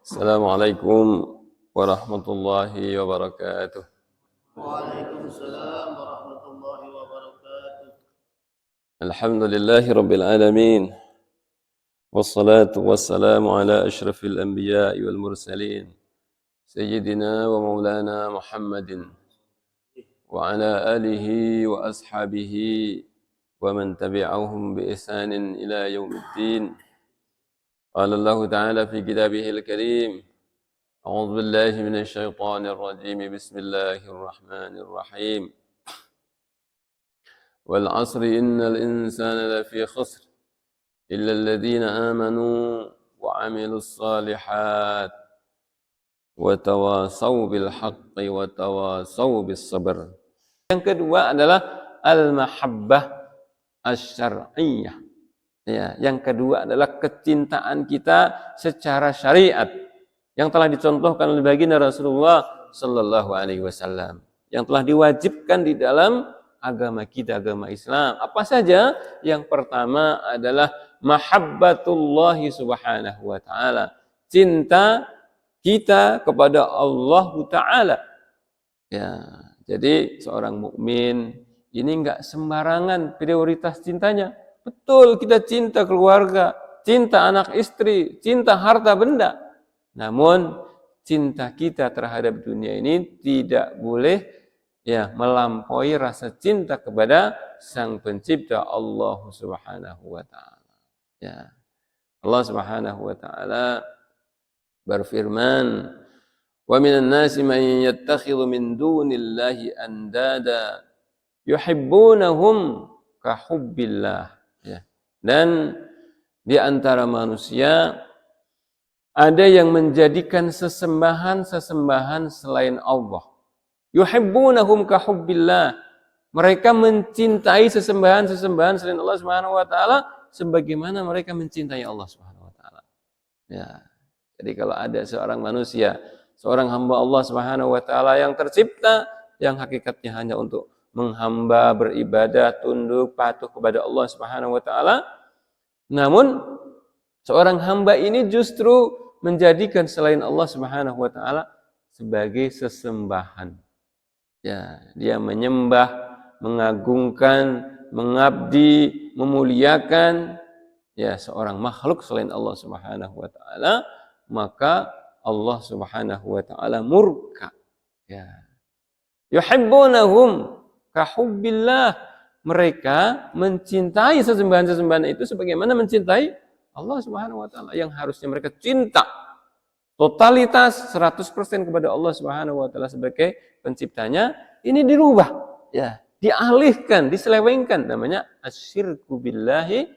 Assalamualaikum warahmatullahi wabarakatuh. Waalaikumsalam warahmatullahi wabarakatuh. Alhamdulillahi rabbil alamin. Wassalatu wassalamu ala ashrafil anbiya'i wal mursalin. Sayyidina wa maulana Muhammadin. Wa ala alihi wa ashabihi wa man tabi'ahum bi ihsanin ila yaumiddin. Qala Allah ta'ala fi kitabihil karim. أعوذ بالله من الشيطان الرجيم بسم الله الرحمن الرحيم والعصر إن الإنسان لفي خسر إلا الذين آمنوا وعملوا الصالحات وتواصوا بالحق وتواصوا بالصبر. Yang kedua adalah al-mahabbah asy-syar'iyyah. Ya, yang kedua adalah kecintaan kita secara syariat yang telah dicontohkan oleh baginda Rasulullah sallallahu alaihi wasallam, yang telah diwajibkan di dalam agama kita, agama Islam. Apa saja? Yang pertama adalah mahabbatullah subhanahu wa ta'ala, cinta kita kepada Allah Ta'ala. Ya, jadi seorang mukmin ini enggak sembarangan prioritas cintanya. Betul, kita cinta keluarga, cinta anak istri, cinta harta benda. Namun cinta kita terhadap dunia ini tidak boleh melampaui rasa cinta kepada Sang Pencipta Allah Subhanahu wa taala. Ya. Allah Subhanahu wa taala berfirman, "Wa minan nasi man yattakhidhu min dunillahi andada yuhibbunahum ka hubbillah." Ya. Dan di antara manusia ada yang menjadikan sesembahan-sesembahan selain Allah. Yuhibbunahum ka hubbillah. Mereka mencintai sesembahan-sesembahan selain Allah Subhanahu wa taala sebagaimana mereka mencintai Allah Subhanahu wa taala. Ya. Jadi kalau ada seorang manusia, seorang hamba Allah Subhanahu wa taala yang tercipta, yang hakikatnya hanya untuk menghamba, beribadah, tunduk, patuh kepada Allah Subhanahu wa taala, namun seorang hamba ini justru menjadikan selain Allah Subhanahu wa taala sebagai sesembahan. Ya, dia menyembah, mengagungkan, mengabdi, memuliakan seorang makhluk selain Allah Subhanahu wa taala, maka Allah Subhanahu wa taala murka. Ya. Yuhibbunahum ka hubbillah. Mereka mencintai sesembahan-sesembahan itu sebagaimana mencintai Allah Subhanahu wa taala, yang harusnya mereka cinta totalitas 100% kepada Allah Subhanahu wa taala sebagai penciptanya, ini dirubah, dialihkan, diselewengkan, namanya asyirku billahi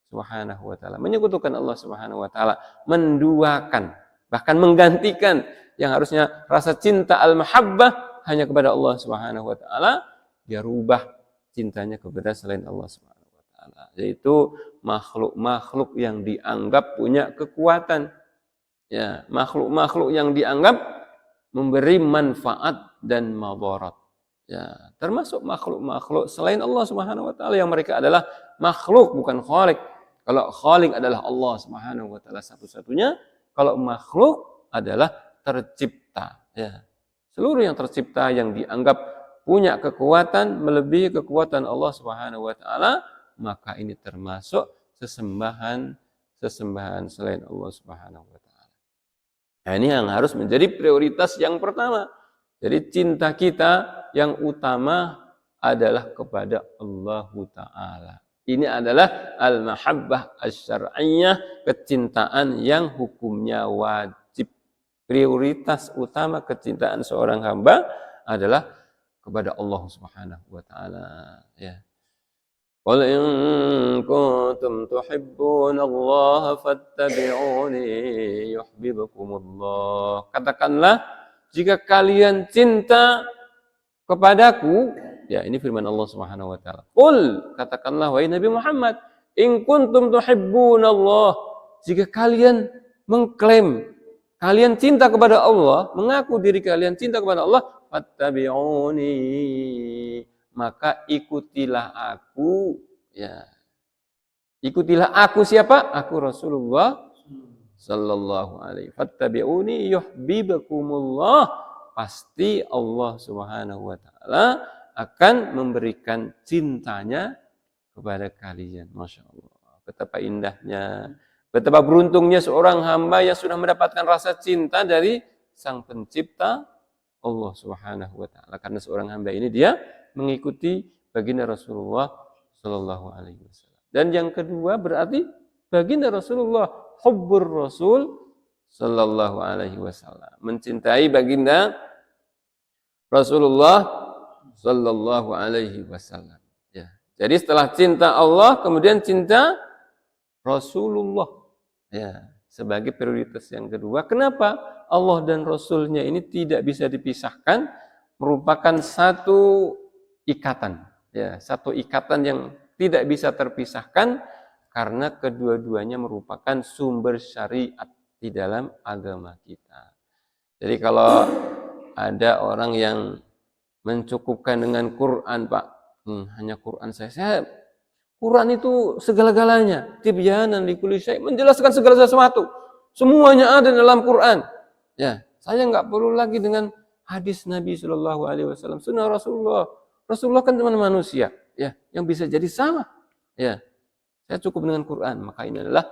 subhanahu wa taala, menyekutukan Allah Subhanahu wa taala, menduakan, bahkan menggantikan yang harusnya rasa cinta al-mahabbah hanya kepada Allah Subhanahu wa taala, dia rubah cintanya kepada selain Allah Subhanahu wa taala, yaitu makhluk-makhluk yang dianggap punya kekuatan, makhluk-makhluk yang dianggap memberi manfaat dan madarat, termasuk makhluk-makhluk selain Allah Subhanahu wa taala yang mereka adalah makhluk bukan khalik. Kalau khalik adalah Allah Subhanahu wa taala satu-satunya, kalau makhluk adalah tercipta, seluruh yang tercipta yang dianggap punya kekuatan melebihi kekuatan Allah Subhanahu wa taala, maka ini termasuk sesembahan selain Allah Subhanahu wa taala. Nah, ini yang harus menjadi prioritas yang pertama. Jadi cinta kita yang utama adalah kepada Allah taala. Ini adalah al-mahabbah asy-syar'iyyah, kecintaan yang hukumnya wajib. Prioritas utama kecintaan seorang hamba adalah kepada Allah Subhanahu wa taala, Qul in kuntum tuhibbunallaha fattabi'uni yuhibbukumullah. Katakanlah, jika kalian cinta kepadaku, ini firman Allah Subhanahu wa taala. Qul, katakanlah wahai Nabi Muhammad, in kuntum tuhibbunallah, jika kalian mengklaim kalian cinta kepada Allah, mengaku diri kalian cinta kepada Allah, fattabi'uni, maka ikutilah aku. Ikutilah aku siapa? Aku Rasulullah sallallahu alaihi fattabi'uni yuhibbukumullah, pasti Allah Subhanahu wa taala akan memberikan cintanya kepada kalian. Masya Allah, betapa indahnya, betapa beruntungnya seorang hamba yang sudah mendapatkan rasa cinta dari Sang Pencipta Allah Subhanahu wa taala. Karena seorang hamba ini dia mengikuti baginda Rasulullah sallallahu alaihi wasallam. Dan yang kedua berarti baginda Rasulullah, hubbur Rasul sallallahu alaihi wasallam, mencintai baginda Rasulullah sallallahu alaihi wasallam. Ya. Jadi setelah cinta Allah kemudian cinta Rasulullah. Ya, sebagai prioritas yang kedua. Kenapa? Allah dan Rasulnya ini tidak bisa dipisahkan, merupakan satu ikatan. Ya, satu ikatan yang tidak bisa terpisahkan karena kedua-duanya merupakan sumber syariat di dalam agama kita. Jadi kalau ada orang yang mencukupkan dengan Quran, Pak, hanya Quran saya Quran itu segala-galanya, tibyanan likulli syai', menjelaskan segala sesuatu. Semuanya ada dalam Quran. Ya, saya nggak perlu lagi dengan hadis Nabi Shallallahu Alaihi Wasallam, sunnah Rasulullah. Rasulullah kan cuma manusia, ya, yang bisa jadi salah. Ya, saya cukup dengan Quran, maka ini adalah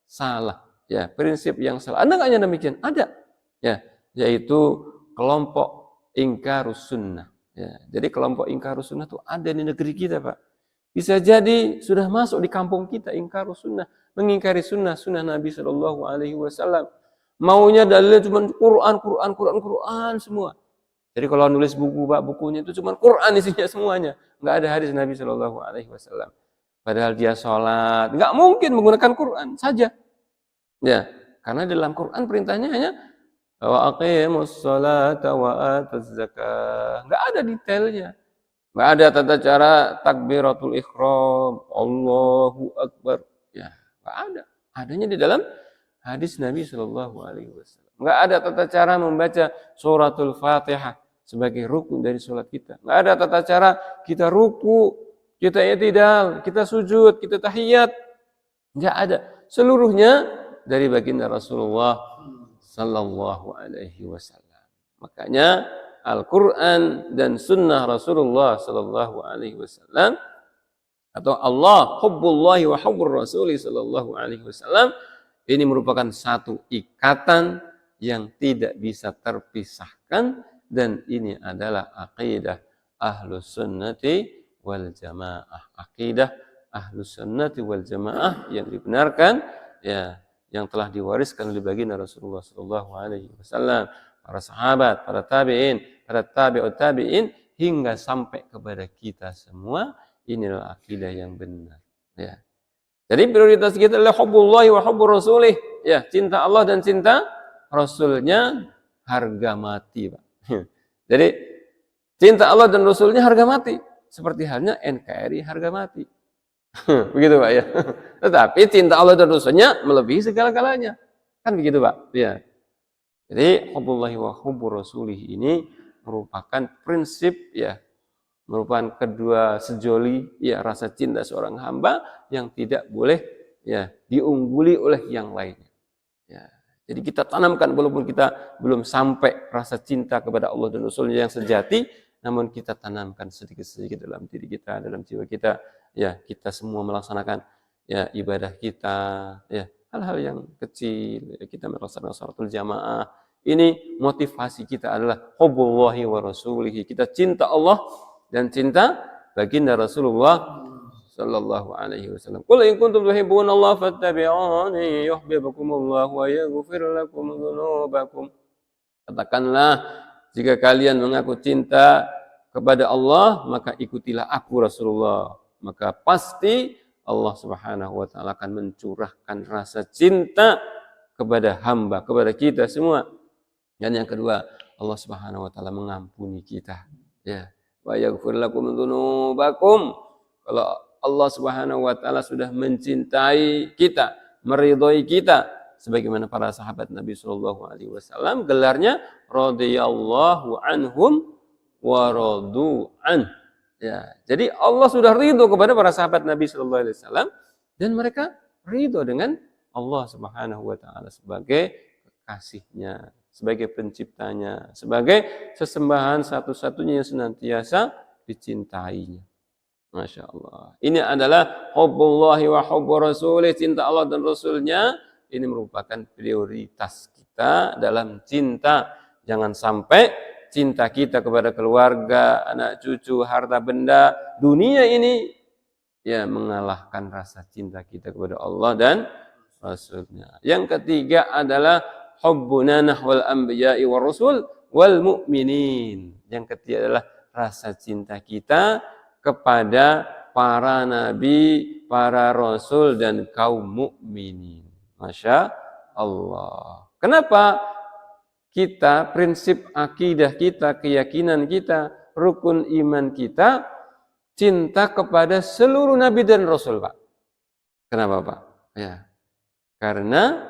salah. Ya, prinsip yang salah. Ada nggak yang demikian? Ada. Ya, yaitu kelompok ingkarus sunnah. Ya, jadi kelompok ingkarus sunnah itu ada di negeri kita, Pak. Bisa jadi sudah masuk di kampung kita ingkarus sunnah, mengingkari sunnah Nabi Shallallahu Alaihi Wasallam. Maunya dalilnya cuma Quran semua. Jadi kalau nulis buku, Pak, bukunya itu cuma Quran isinya semuanya, nggak ada hadis Nabi Shallallahu Alaihi Wasallam. Padahal dia sholat, nggak mungkin menggunakan Quran saja. Ya, karena dalam Quran perintahnya hanya wa aqimus sholata wa atuz zakah. Nggak ada detailnya. Nggak ada tata cara takbiratul ihram, Allahu Akbar. Ya, nggak ada. Adanya di dalam hadis Nabi Shallallahu Alaihi Wasallam. Nggak ada tata cara membaca suratul Fatihah sebagai rukun dari sholat kita. Nggak ada tata cara kita ruku, kita i'tidal, kita sujud, kita tahiyat. Nggak ada. Seluruhnya dari baginda Rasulullah Sallallahu Alaihi Wasallam. Makanya Al-Quran dan Sunnah Rasulullah Sallallahu Alaihi Wasallam, atau Allah, hubbullahi wa hubbur Rasuli Sallallahu Alaihi Wasallam, ini merupakan satu ikatan yang tidak bisa terpisahkan, dan ini adalah aqidah Ahlus Sunnati wal Jamaah. Aqidah Ahlus Sunnati wal Jamaah yang dibenarkan, ya, yang telah diwariskan oleh baginda Rasulullah Sallallahu Alaihi Wasallam, para sahabat, para tabi'in, para tabi'ut tabi'in, hingga sampai kepada kita semua. Inilah akidah yang benar. Ya. Jadi prioritas kita adalah hubbullahi wa hubbur rasulih. Ya, cinta Allah dan cinta Rasulnya harga mati, Pak. Jadi cinta Allah dan Rasulnya harga mati. Seperti halnya NKRI harga mati. Begitu, Pak, ya. Tetapi cinta Allah dan Rasulnya melebihi segala-galanya. Kan begitu, Pak? Ya. Jadi hubbullahi wa hubbur rasulih ini merupakan prinsip, ya, merupakan kedua sejoli, ya, rasa cinta seorang hamba yang tidak boleh, ya, diungguli oleh yang lainnya. Ya. Jadi kita tanamkan, walaupun kita belum sampai rasa cinta kepada Allah dan Rasulnya yang sejati, namun kita tanamkan sedikit-sedikit dalam diri kita, dalam jiwa kita. Ya, kita semua melaksanakan, ya, ibadah kita, ya, hal-hal yang kecil, ya, kita melaksanakan sholatul jamaah. Ini motivasi kita adalah hubbullahi wa rasulihi. Kita cinta Allah dan cinta baginda Rasulullah Sallallahu Alaihi Wasallam. Qul in kuntum tuhibbuna Allah fattabi'uni yuhibbukumullah wa yaghfir lakum dzunubakum. Katakanlah, jika kalian mengaku cinta kepada Allah, maka ikutilah aku Rasulullah. Maka pasti Allah Subhanahu wa taala akan mencurahkan rasa cinta kepada hamba, kepada kita semua. Dan yang kedua, Allah Subhanahu wa taala mengampuni kita. Ya. Wa yaghfir lakum dzunubakum. Kalau Allah Subhanahu wa taala sudah mencintai kita, meridhai kita, sebagaimana para sahabat Nabi sallallahu alaihi wasallam gelarnya radhiyallahu anhum wa radu an. Ya, jadi Allah sudah ridho kepada para sahabat Nabi sallallahu alaihi wasallam dan mereka ridho dengan Allah Subhanahu wa taala sebagai kekasihnya, sebagai penciptanya, sebagai sesembahan satu-satunya yang senantiasa dicintainya. Masya Allah. Ini adalah hubbullahi wa hubbu rasulih, cinta Allah dan Rasulnya. Ini merupakan prioritas kita dalam cinta. Jangan sampai cinta kita kepada keluarga, anak cucu, harta benda, dunia ini ya mengalahkan rasa cinta kita kepada Allah dan Rasulnya. Yang ketiga adalah hubbuna nahwal anbiya'i war rasul wal mu'minin. Yang ketiga adalah rasa cinta kita kepada para nabi, para rasul dan kaum mukminin. Masya Allah. Kenapa kita, prinsip akidah kita, keyakinan kita, rukun iman kita, cinta kepada seluruh nabi dan rasul, Pak? Kenapa, Pak? Ya. Karena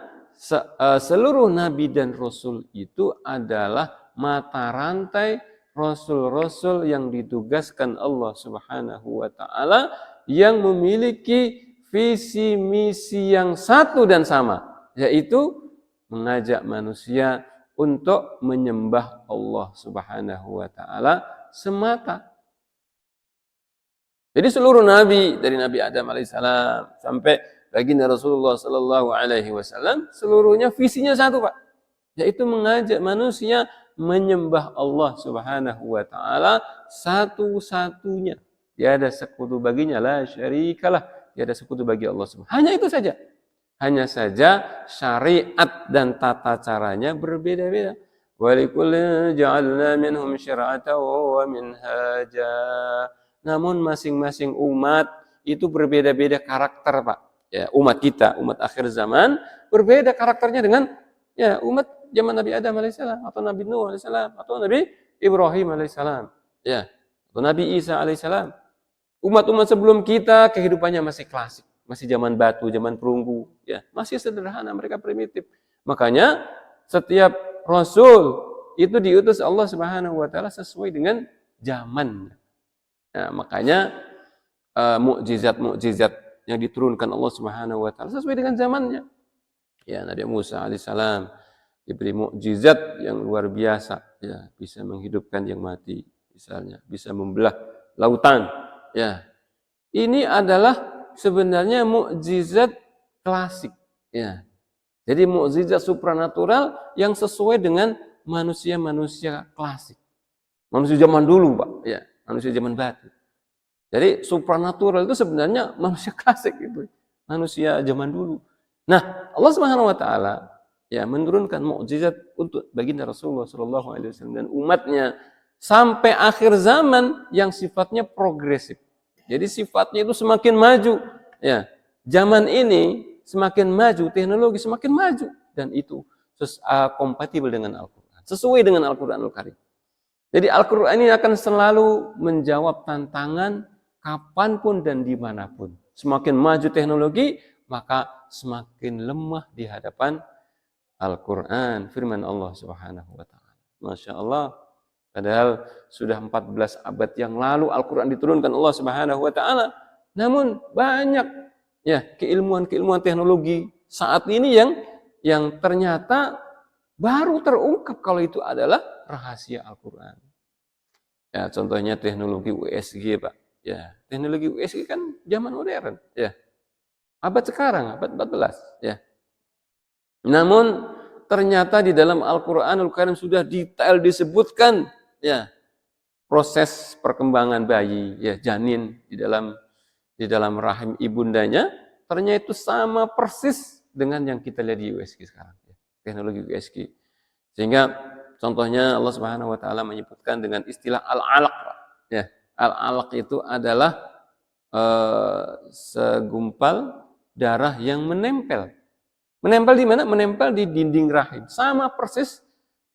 seluruh nabi dan rasul itu adalah mata rantai rasul-rasul yang ditugaskan Allah Subhanahu wa taala yang memiliki visi misi yang satu dan sama, yaitu mengajak manusia untuk menyembah Allah Subhanahu wa taala semata. Jadi seluruh nabi dari Nabi Adam alaihissalam sampai baginda Rasulullah sallallahu alaihi wasallam seluruhnya visinya satu, Pak, yaitu mengajak manusia menyembah Allah Subhanahu wa taala satu-satunya. Tiada sekutu baginya, la syarikalah, tiada sekutu bagi Allah Subhanahu. Hanya itu saja. Hanya saja syariat dan tata caranya berbeda-beda. Wa likullin ja'alna minhum syir'atan wa minhaja. Namun masing-masing umat itu berbeda-beda karakter, Pak. Ya, umat kita, umat akhir zaman berbeda karakternya dengan ya umat zaman Nabi Adam alaihissalam, atau Nabi Nuh alaihissalam, atau Nabi Ibrahim alaihissalam, ya, atau Nabi Isa alaihissalam. Umat-umat sebelum kita kehidupannya masih klasik, masih zaman batu, zaman perunggu, ya, masih sederhana, mereka primitif. Makanya setiap rasul itu diutus Allah Subhanahu wa taala sesuai dengan zaman. Ya, makanya mukjizat-mukjizat yang diturunkan Allah Subhanahu wa taala sesuai dengan zamannya. Ya, Nabi Musa alaihissalam diberi mukjizat yang luar biasa, ya, bisa menghidupkan yang mati, misalnya, bisa membelah lautan, ya. Ini adalah sebenarnya mukjizat klasik, ya. Jadi mukjizat supranatural yang sesuai dengan manusia-manusia klasik. Manusia zaman dulu, Pak, ya, manusia zaman batu. Jadi supranatural itu sebenarnya manusia klasik itu, manusia zaman dulu. Nah, Allah Subhanahu wa taala ya menurunkan mukjizat untuk baginda Rasulullah sallallahu alaihi wasallam dan umatnya sampai akhir zaman yang sifatnya progresif. Jadi sifatnya itu semakin maju, ya. Zaman ini semakin maju, teknologi semakin maju dan itu kompatibel dengan Al-Qur'an, sesuai dengan Al-Qur'anul Karim. Jadi Al-Qur'an ini akan selalu menjawab tantangan kapanpun dan dimanapun. Semakin maju teknologi, maka semakin lemah di hadapan Al-Quran, firman Allah Subhanahu wa taala. Masya Allah. Padahal sudah 14 abad yang lalu Al-Quran diturunkan Allah Subhanahu wa taala. Namun banyak ya keilmuan-keilmuan teknologi saat ini yang ternyata baru terungkap kalau itu adalah rahasia Al-Quran. Ya, contohnya teknologi USG, Pak. Ya, teknologi USG kan zaman modern, ya. Abad sekarang, abad 14, ya. Namun ternyata di dalam Al-Qur'anul Karim sudah detail disebutkan ya proses perkembangan bayi, ya, janin di dalam rahim ibundanya, ternyata itu sama persis dengan yang kita lihat di USG sekarang, ya. Teknologi USG. Sehingga contohnya Allah Subhanahu wa taala menyebutkan dengan istilah al-alaq, ya. Al-alaq itu adalah segumpal darah yang menempel. Menempel di mana? Menempel di dinding rahim. Sama persis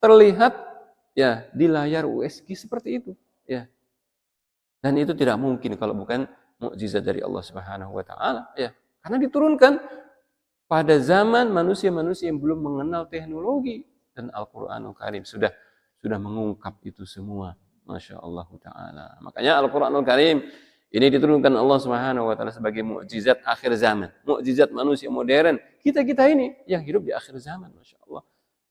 terlihat ya di layar USG seperti itu, ya. Dan itu tidak mungkin kalau bukan mukjizat dari Allah Subhanahu wa taala, ya. Karena diturunkan pada zaman manusia-manusia yang belum mengenal teknologi dan Al-Qur'anul Karim sudah mengungkap itu semua. Masya Allah taala. Makanya Al-Qur'anul Karim Ini diturunkan Allah Subhanahu wa taala sebagai mukjizat akhir zaman, mukjizat manusia modern. Kita-kita ini yang hidup di akhir zaman, Masya Allah.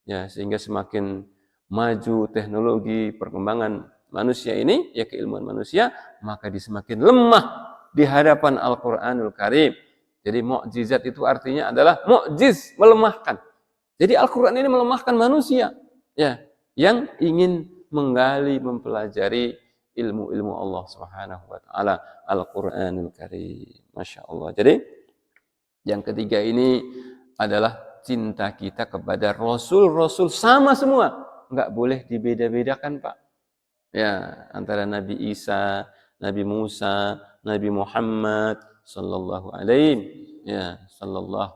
Ya, sehingga semakin maju teknologi perkembangan manusia ini, ya keilmuan manusia, maka dia semakin lemah di hadapan Al-Qur'anul Karim. Jadi mukjizat itu artinya adalah mukjiz, melemahkan. Jadi Al-Qur'an ini melemahkan manusia, ya, yang ingin menggali, mempelajari ilmu-ilmu Allah Subhanahu wa taala, Al-Qur'anul Karim. Masya Allah. Jadi yang ketiga ini adalah cinta kita kepada Rasul-Rasul sama semua. Enggak boleh dibeda-bedakan, Pak. Ya, antara Nabi Isa, Nabi Musa, Nabi Muhammad sallallahu alaihi ya, sallallahu.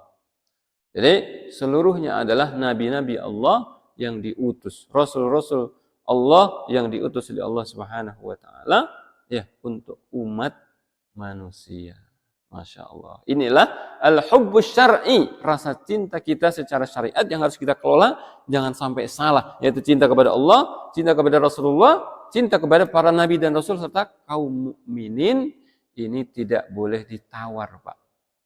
Jadi seluruhnya adalah nabi-nabi Allah yang diutus, rasul-rasul Allah yang diutus oleh Allah Subhanahu wa taala ya untuk umat manusia. Masya Allah. Inilah al-hubbus syar'i, rasa cinta kita secara syariat yang harus kita kelola, jangan sampai salah, yaitu cinta kepada Allah, cinta kepada Rasulullah, cinta kepada para nabi dan rasul serta kaum mukminin. Ini tidak boleh ditawar, Pak.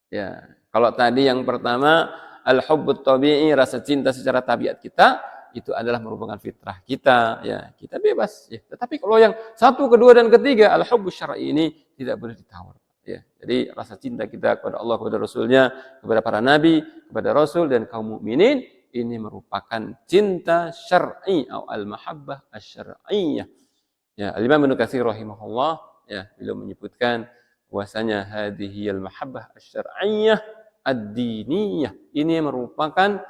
Ya, kalau tadi yang pertama al-hubbut tabi'i, rasa cinta secara tabiat kita, itu adalah merupakan fitrah kita, ya kita bebas. Ya. Tetapi kalau yang satu, kedua, dan ketiga, al-hubbus syar'i ini tidak boleh ditawar. Ya. Jadi rasa cinta kita kepada Allah, kepada Rasulnya, kepada para nabi, kepada Rasul dan kaum mukminin, ini merupakan cinta syar'i atau al-mahabbah asy-syar'iyyah. Ya, Al-Imam Ibnu Katsir rahimahullah ya beliau menyebutkan bahwasanya hadhihi al-mahabbah asy-syar'iyyah ad-diniyah. Ini merupakan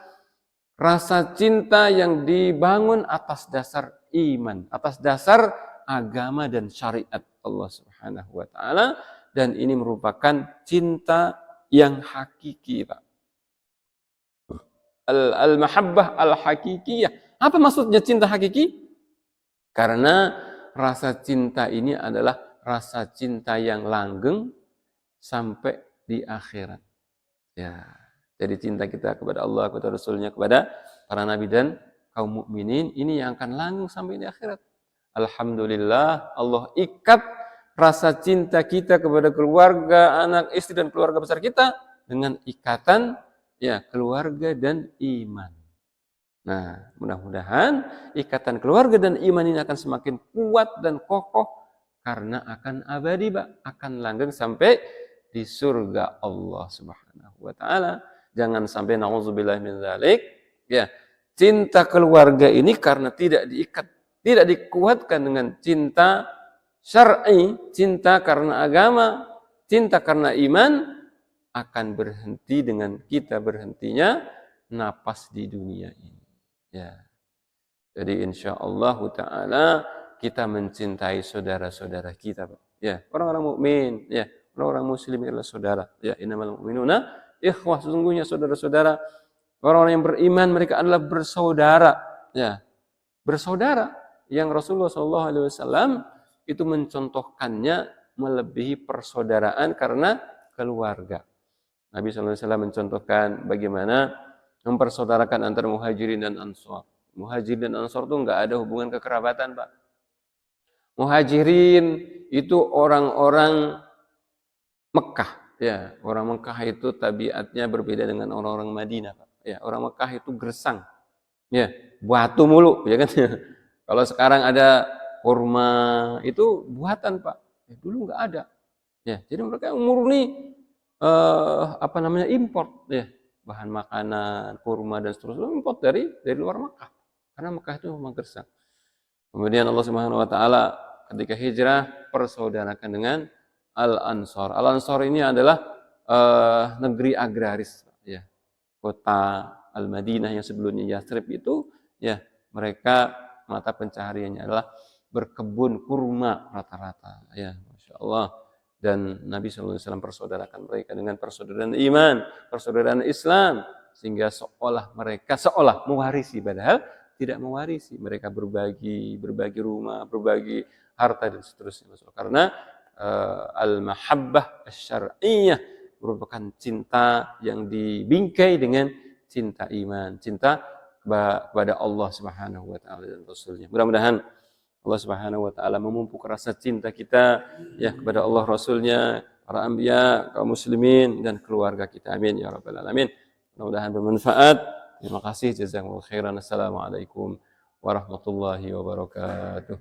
rasa cinta yang dibangun atas dasar iman, atas dasar agama dan syariat Allah Subhanahu wa taala, dan ini merupakan cinta yang hakiki, Pak. Al-mahabbah al-hakikiyah. Apa maksudnya cinta hakiki? Karena rasa cinta ini adalah rasa cinta yang langgeng sampai di akhirat. Ya. Jadi cinta kita kepada Allah, kepada Rasulnya, kepada para nabi dan kaum mukminin ini yang akan langgeng sampai di akhirat. Alhamdulillah Allah ikat rasa cinta kita kepada keluarga, anak, istri dan keluarga besar kita dengan ikatan ya keluarga dan iman. Nah, mudah-mudahan ikatan keluarga dan iman ini akan semakin kuat dan kokoh karena akan abadi, Pak, akan langgeng sampai di surga Allah Subhanahu wa taala. Jangan sampai nauzubillah min dzalik ya, cinta keluarga ini karena tidak diikat, tidak dikuatkan dengan cinta syar'i, cinta karena agama, cinta karena iman, akan berhenti dengan kita berhentinya napas di dunia ini. Ya. Jadi insyaallah taala kita mencintai saudara-saudara kita, Pak. Ya, orang-orang mukmin, ya, orang-orang muslim adalah saudara. Ya, innamal mu'minuna ikhwah, sesungguhnya saudara-saudara, orang-orang yang beriman mereka adalah bersaudara. Ya, bersaudara yang Rasulullah SAW itu mencontohkannya melebihi persaudaraan karena keluarga. Nabi SAW mencontohkan bagaimana mempersaudarakan antara muhajirin dan ansor. Muhajirin dan ansor itu enggak ada hubungan kekerabatan, Pak. Muhajirin itu orang-orang Mekah. Ya, orang Mekah itu tabiatnya berbeda dengan orang-orang Madinah, Pak. Ya, orang Mekah itu gersang. Ya, batu mulu, ya kan? Kalau sekarang ada kurma itu buatan, Pak. Ya, dulu nggak ada. Ya, jadi mereka murni import, ya. Bahan makanan, kurma dan seterusnya import dari luar Mekah. Karena Mekah itu memang gersang. Kemudian Allah Subhanahu wa taala ketika hijrah persaudarakan dengan Al-Ansor. Al-Ansor ini adalah negeri agraris, ya. Kota Al-Madinah yang sebelumnya Yathrib itu, ya, mereka mata pencahariannya adalah berkebun kurma rata-rata, ya, Masya Allah. Dan Nabi SAW persaudarakan mereka dengan persaudaraan iman, persaudaraan Islam, sehingga mereka seolah mewarisi, padahal tidak mewarisi. Mereka berbagi rumah, berbagi harta dan seterusnya. Karena al-mahabbah asy-syar'iyyah merupakan cinta yang dibingkai dengan cinta iman, cinta kepada Allah Subhanahu wa taala dan Rasulnya. Mudah-mudahan Allah Subhanahu wa taala memupuk rasa cinta kita ya kepada Allah Rasulnya, para anbiya, kaum muslimin dan keluarga kita. Amin ya rabbal alamin. Mudah-mudahan bermanfaat. Terima kasih, jazakumullah khairan. Assalamualaikum warahmatullahi wabarakatuh.